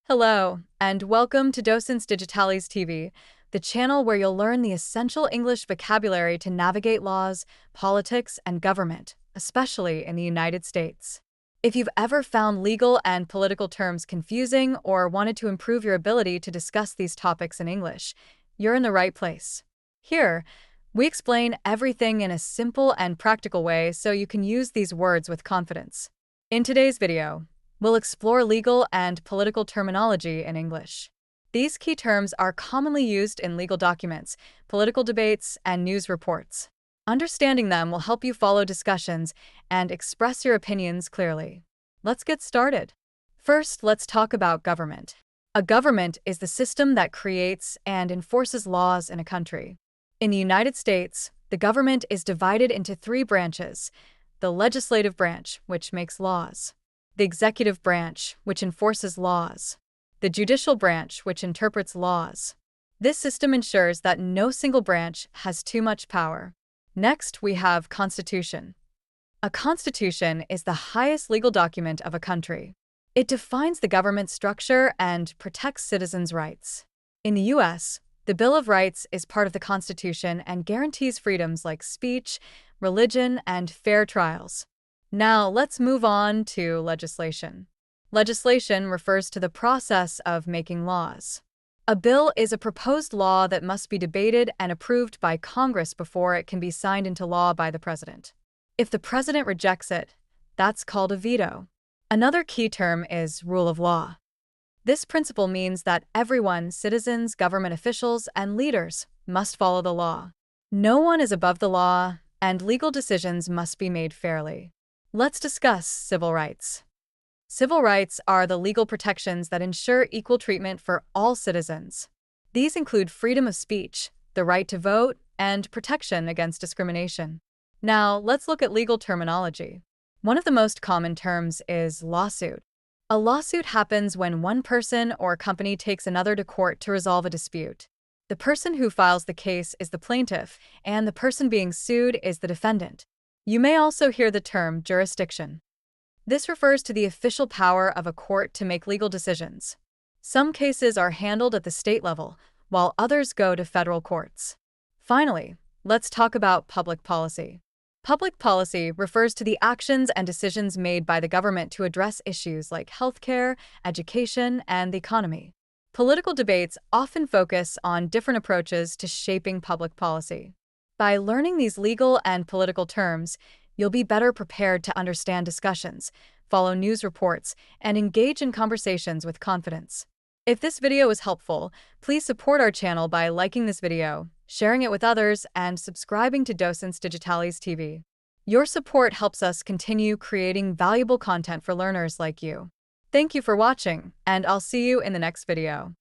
Hello, and welcome to Docens Digitalis TV, the channel where you'll learn the essential English vocabulary to navigate laws, politics, and government, especially in the United States. If you've ever found legal and political terms confusing or wanted to improve your ability to discuss these topics in English, you're in the right place. Here, we explain everything in a simple and practical way so you can use these words with confidence. In today's video, we'll explore legal and political terminology in English. These key terms are commonly used in legal documents, political debates, and news reports. Understanding them will help you follow discussions and express your opinions clearly. Let's get started. First, let's talk about government. A government is the system that creates and enforces laws in a country. In the United States, the government is divided into three branches: the legislative branch, which makes laws; the executive branch, which enforces laws; the judicial branch, which interprets laws. This system ensures that no single branch has too much power. Next, we have Constitution. A constitution is the highest legal document of a country. It defines the government structure and protects citizens' rights. In the U.S., the Bill of Rights is part of the Constitution and guarantees freedoms like speech, religion, and fair trials. Now, let's move on to legislation. Legislation refers to the process of making laws. A bill is a proposed law that must be debated and approved by Congress before it can be signed into law by the president. If the president rejects it, that's called a veto. Another key term is rule of law. This principle means that everyone, citizens, government officials, and leaders, must follow the law. No one is above the law, and legal decisions must be made fairly. Let's discuss civil rights. Civil rights are the legal protections that ensure equal treatment for all citizens. These include freedom of speech, the right to vote, and protection against discrimination. Now, let's look at legal terminology. One of the most common terms is lawsuit. A lawsuit happens when one person or company takes another to court to resolve a dispute. The person who files the case is the plaintiff, and the person being sued is the defendant. You may also hear the term jurisdiction. This refers to the official power of a court to make legal decisions. Some cases are handled at the state level, while others go to federal courts. Finally, let's talk about public policy. Public policy refers to the actions and decisions made by the government to address issues like healthcare, education, and the economy. Political debates often focus on different approaches to shaping public policy. By learning these legal and political terms, you'll be better prepared to understand discussions, follow news reports, and engage in conversations with confidence. If this video was helpful, please support our channel by liking this video, sharing it with others, and subscribing to Docens Digitalis TV. Your support helps us continue creating valuable content for learners like you. Thank you for watching, and I'll see you in the next video.